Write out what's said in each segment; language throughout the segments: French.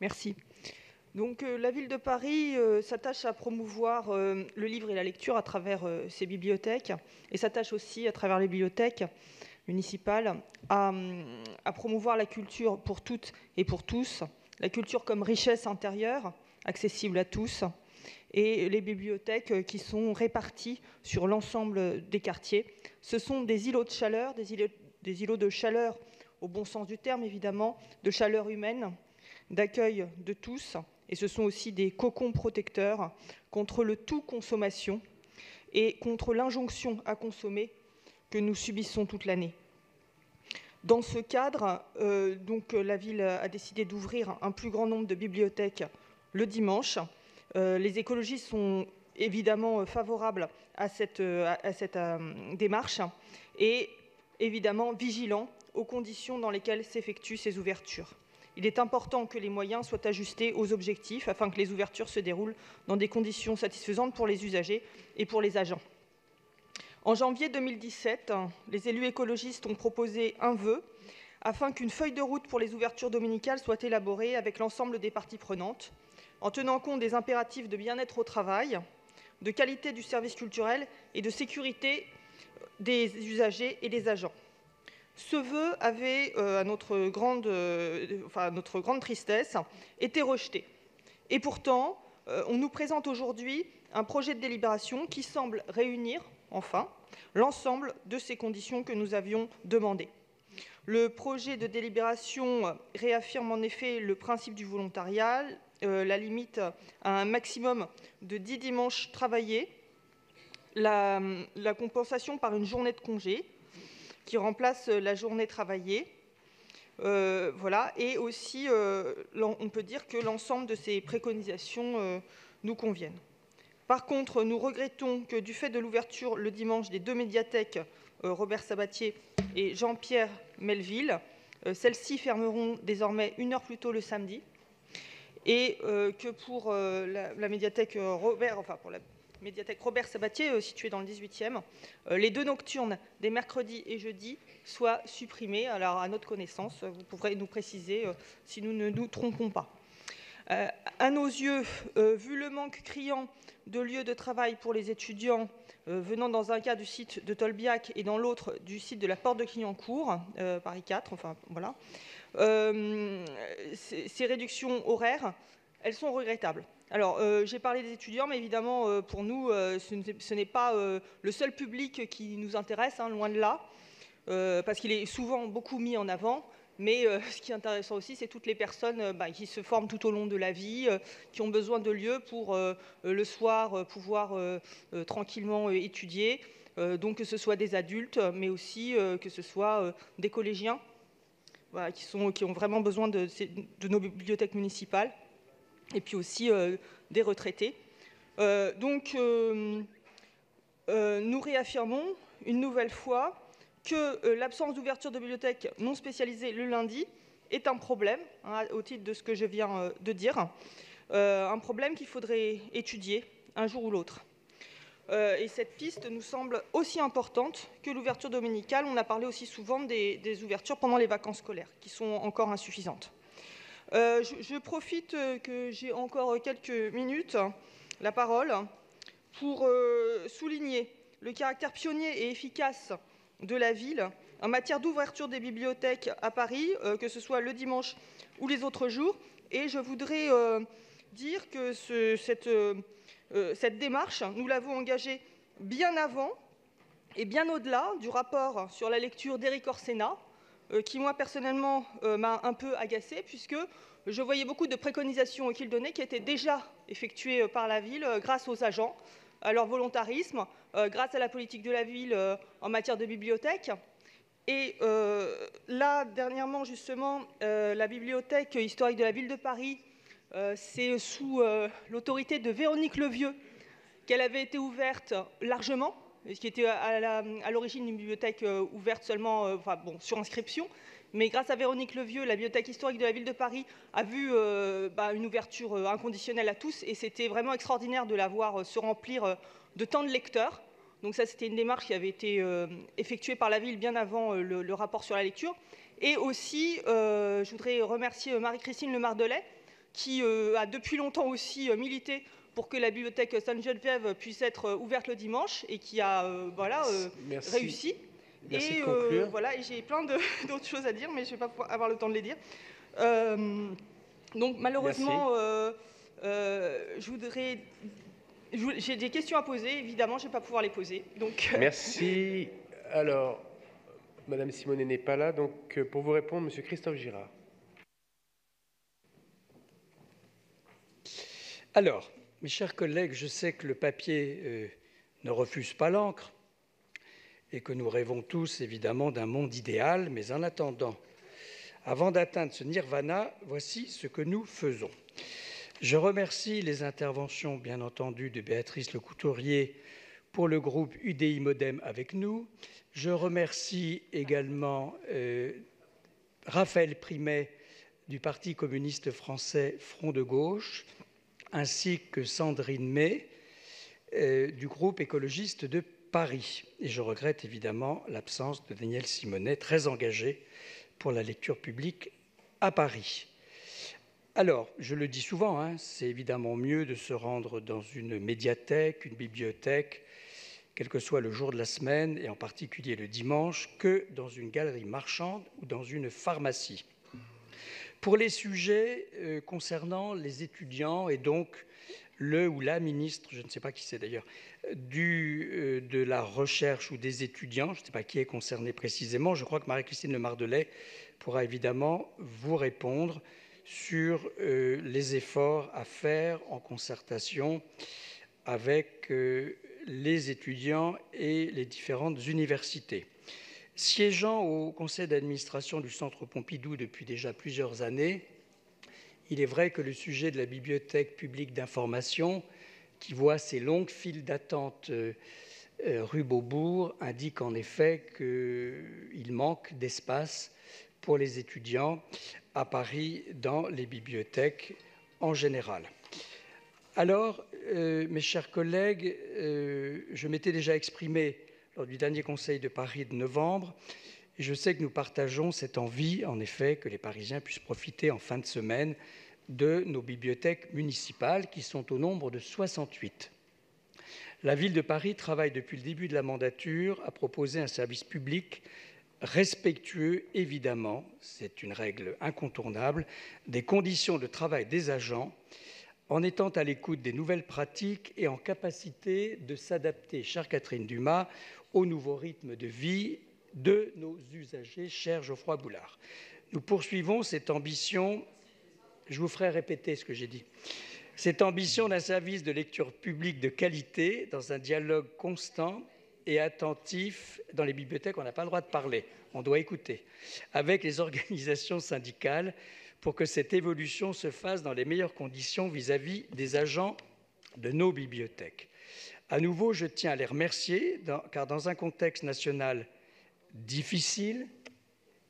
Merci. Donc, la ville de Paris s'attache à promouvoir le livre et la lecture à travers ses bibliothèques et s'attache aussi à travers les bibliothèques municipales à promouvoir la culture pour toutes et pour tous, la culture comme richesse intérieure, accessible à tous, et les bibliothèques qui sont réparties sur l'ensemble des quartiers. Ce sont des îlots de chaleur, des îlots de chaleur au bon sens du terme évidemment, de chaleur humaine, d'accueil de tous, et ce sont aussi des cocons protecteurs contre le tout consommation et contre l'injonction à consommer que nous subissons toute l'année. Dans ce cadre, la ville a décidé d'ouvrir un plus grand nombre de bibliothèques le dimanche. Les écologistes sont évidemment favorables à cette démarche et évidemment vigilants aux conditions dans lesquelles s'effectuent ces ouvertures. Il est important que les moyens soient ajustés aux objectifs afin que les ouvertures se déroulent dans des conditions satisfaisantes pour les usagers et pour les agents. En janvier 2017, les élus écologistes ont proposé un vœu afin qu'une feuille de route pour les ouvertures dominicales soit élaborée avec l'ensemble des parties prenantes, en tenant compte des impératifs de bien-être au travail, de qualité du service culturel et de sécurité des usagers et des agents. Ce vœu avait, à notre grande tristesse, été rejeté. Et pourtant, on nous présente aujourd'hui un projet de délibération qui semble réunir, enfin, l'ensemble de ces conditions que nous avions demandées. Le projet de délibération réaffirme en effet le principe du volontariat, la limite à un maximum de 10 dimanches travaillés, la compensation par une journée de congé, qui remplace la journée travaillée. Et aussi, on peut dire que l'ensemble de ces préconisations nous conviennent. Par contre, nous regrettons que du fait de l'ouverture le dimanche des deux médiathèques Robert Sabatier et Jean-Pierre Melville, celles-ci fermeront désormais 1 heure plus tôt le samedi, et que pour la médiathèque Robert Sabatier, située dans le 18e, les 2 nocturnes des mercredis et jeudis soient supprimés. Alors, à notre connaissance, vous pourrez nous préciser si nous ne nous trompons pas. À nos yeux, vu le manque criant de lieux de travail pour les étudiants venant dans un cas du site de Tolbiac et dans l'autre du site de la Porte de Clignancourt, Paris 4, ces réductions horaires, elles sont regrettables. Alors, j'ai parlé des étudiants, mais évidemment, pour nous, ce n'est pas le seul public qui nous intéresse, loin de là, parce qu'il est souvent beaucoup mis en avant. Mais ce qui est intéressant aussi, c'est toutes les personnes qui se forment tout au long de la vie, qui ont besoin de lieux pour le soir pouvoir tranquillement étudier. Donc que ce soit des adultes, mais aussi que ce soit des collégiens qui ont vraiment besoin de nos bibliothèques municipales, et puis aussi des retraités. Nous réaffirmons une nouvelle fois que l'absence d'ouverture de bibliothèques non spécialisées le lundi est un problème, au titre de ce que je viens de dire, un problème qu'il faudrait étudier un jour ou l'autre. Et cette piste nous semble aussi importante que l'ouverture dominicale. On a parlé aussi souvent des ouvertures pendant les vacances scolaires, qui sont encore insuffisantes. Je profite que j'ai encore quelques minutes, la parole, pour souligner le caractère pionnier et efficace de la ville en matière d'ouverture des bibliothèques à Paris, que ce soit le dimanche ou les autres jours. Et je voudrais dire que cette démarche, nous l'avons engagée bien avant et bien au-delà du rapport sur la lecture d'Éric Orsena, qui, moi, personnellement, m'a un peu agacée, puisque je voyais beaucoup de préconisations qu'il donnait qui étaient déjà effectuées par la ville grâce aux agents, à leur volontarisme, grâce à la politique de la ville en matière de bibliothèque. Et là, dernièrement, justement, la bibliothèque historique de la ville de Paris, c'est sous l'autorité de Véronique Levieux qu'elle avait été ouverte largement, ce qui était à l'origine d'une bibliothèque ouverte seulement sur inscription. Mais grâce à Véronique Levieux, la bibliothèque historique de la ville de Paris a vu une ouverture inconditionnelle à tous, et c'était vraiment extraordinaire de la voir se remplir de tant de lecteurs. Donc ça, c'était une démarche qui avait été effectuée par la ville bien avant le rapport sur la lecture. Et aussi, je voudrais remercier Marie-Christine Le Mardelet, qui a depuis longtemps aussi milité pour que la bibliothèque Sainte-Geneviève puisse être ouverte le dimanche et qui a réussi. Merci et de conclure. voilà, et j'ai plein d'autres choses à dire, mais je ne vais pas pouvoir avoir le temps de les dire. Donc malheureusement, j'ai des questions à poser, évidemment, je ne vais pas pouvoir les poser. Donc, Merci. Alors, Madame Simonet n'est pas là, donc pour vous répondre, Monsieur Christophe Girard. Alors, mes chers collègues, je sais que le papier ne refuse pas l'encre et que nous rêvons tous, évidemment, d'un monde idéal, mais en attendant, avant d'atteindre ce nirvana, voici ce que nous faisons. Je remercie les interventions, bien entendu, de Béatrice Lecouturier pour le groupe UDI Modem avec nous. Je remercie également Raphaël Primet du Parti communiste français Front de gauche, ainsi que Sandrine May du groupe écologiste de Paris. Et je regrette évidemment l'absence de Daniel Simonet, très engagé pour la lecture publique à Paris. Alors, je le dis souvent, c'est évidemment mieux de se rendre dans une médiathèque, une bibliothèque, quel que soit le jour de la semaine, et en particulier le dimanche, que dans une galerie marchande ou dans une pharmacie. Pour les sujets concernant les étudiants et donc le ou la ministre, je ne sais pas qui c'est d'ailleurs, de la recherche ou des étudiants, je ne sais pas qui est concerné précisément, je crois que Marie-Christine Le Mardelet pourra évidemment vous répondre sur les efforts à faire en concertation avec les étudiants et les différentes universités. Siégeant au conseil d'administration du Centre Pompidou depuis déjà plusieurs années, il est vrai que le sujet de la bibliothèque publique d'information, qui voit ces longues files d'attente rue Beaubourg, indique en effet qu'il manque d'espace pour les étudiants à Paris dans les bibliothèques en général. Alors, mes chers collègues, je m'étais déjà exprimé lors du dernier Conseil de Paris de novembre, et je sais que nous partageons cette envie, en effet, que les Parisiens puissent profiter en fin de semaine de nos bibliothèques municipales, qui sont au nombre de 68. La ville de Paris travaille depuis le début de la mandature à proposer un service public respectueux, évidemment, c'est une règle incontournable, des conditions de travail des agents, en étant à l'écoute des nouvelles pratiques et en capacité de s'adapter, chère Catherine Dumas, au nouveau rythme de vie de nos usagers, cher Geoffroy Boulard. Nous poursuivons cette ambition, je vous ferai répéter ce que j'ai dit, cette ambition d'un service de lecture publique de qualité dans un dialogue constant et attentif. Dans les bibliothèques, on n'a pas le droit de parler, on doit écouter, avec les organisations syndicales pour que cette évolution se fasse dans les meilleures conditions vis-à-vis des agents de nos bibliothèques. À nouveau, je tiens à les remercier, car dans un contexte national difficile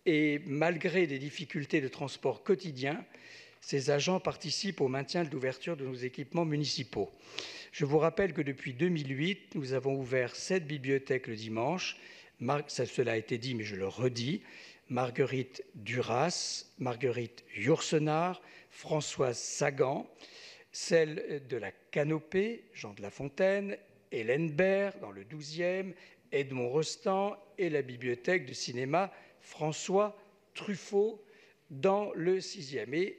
et malgré des difficultés de transport quotidien, ces agents participent au maintien de l'ouverture de nos équipements municipaux. Je vous rappelle que depuis 2008, nous avons ouvert 7 bibliothèques le dimanche. Cela a été dit, mais je le redis. Marguerite Duras, Marguerite Yourcenar, Françoise Sagan, celle de la Canopée, Jean de La Fontaine, Hélène Baird dans le 12e, Edmond Rostand et la bibliothèque de cinéma François Truffaut dans le 6e, et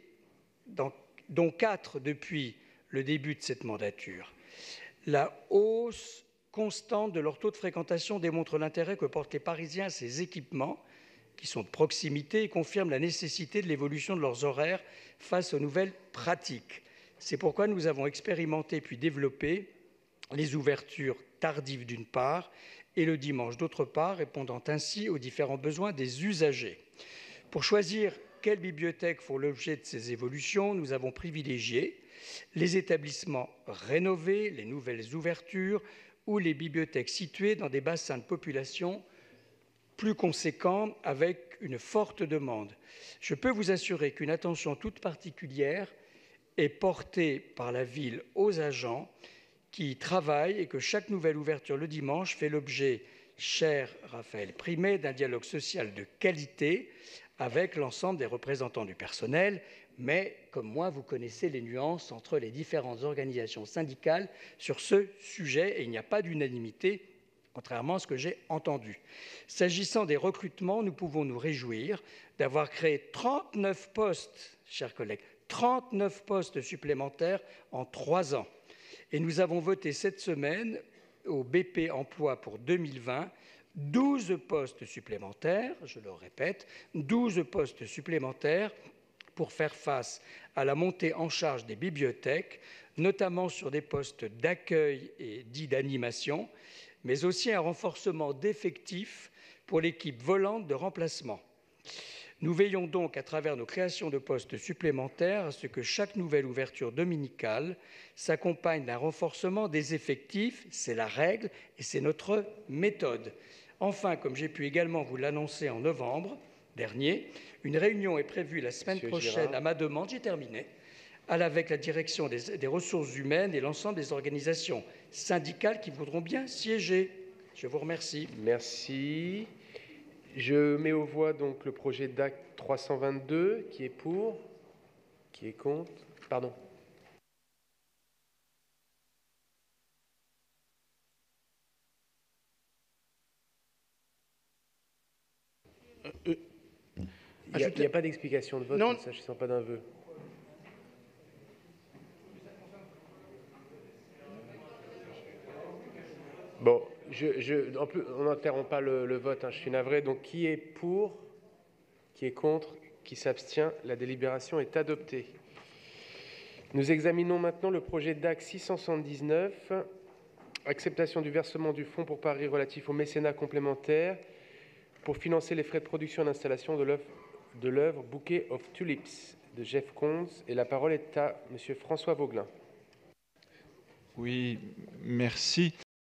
dont 4 depuis le début de cette mandature. La hausse constante de leur taux de fréquentation démontre l'intérêt que portent les Parisiens à ces équipements qui sont de proximité et confirme la nécessité de l'évolution de leurs horaires face aux nouvelles pratiques. C'est pourquoi nous avons expérimenté puis développé les ouvertures tardives d'une part et le dimanche d'autre part, répondant ainsi aux différents besoins des usagers. Pour choisir quelles bibliothèques font l'objet de ces évolutions, nous avons privilégié les établissements rénovés, les nouvelles ouvertures ou les bibliothèques situées dans des bassins de population plus conséquent avec une forte demande. Je peux vous assurer qu'une attention toute particulière est portée par la ville aux agents qui y travaillent et que chaque nouvelle ouverture le dimanche fait l'objet, cher Raphaël Primet, d'un dialogue social de qualité avec l'ensemble des représentants du personnel, mais comme moi, vous connaissez les nuances entre les différentes organisations syndicales sur ce sujet, et il n'y a pas d'unanimité, contrairement à ce que j'ai entendu. S'agissant des recrutements, nous pouvons nous réjouir d'avoir créé 39 postes, chers collègues, 39 postes supplémentaires en 3 ans. Et nous avons voté cette semaine au BP Emploi pour 2020 12 postes supplémentaires, je le répète, 12 postes supplémentaires pour faire face à la montée en charge des bibliothèques, notamment sur des postes d'accueil et dits d'animation, mais aussi un renforcement d'effectifs pour l'équipe volante de remplacement. Nous veillons donc, à travers nos créations de postes supplémentaires, à ce que chaque nouvelle ouverture dominicale s'accompagne d'un renforcement des effectifs. C'est la règle et c'est notre méthode. Enfin, comme j'ai pu également vous l'annoncer en novembre dernier, une réunion est prévue la semaine prochaine à ma demande, j'ai terminé, avec la direction des ressources humaines et l'ensemble des organisations syndicales qui voudront bien siéger. Je vous remercie. Merci. Je mets aux voix donc le projet d'acte 322. Qui est pour? Qui est contre? Pardon. Il n'y a pas d'explication de vote, non. Ne s'agissant pas d'un vœu. Bon, en plus, on n'interrompt pas le vote, je suis navré. Donc, qui est pour? Qui est contre? Qui s'abstient? La délibération est adoptée. Nous examinons maintenant le projet d'acte 679, acceptation du versement du fonds pour Paris relatif au mécénat complémentaire pour financer les frais de production et d'installation de l'œuvre Bouquet of Tulips de Jeff Koons. Et la parole est à M. François Vauglin. Oui, merci.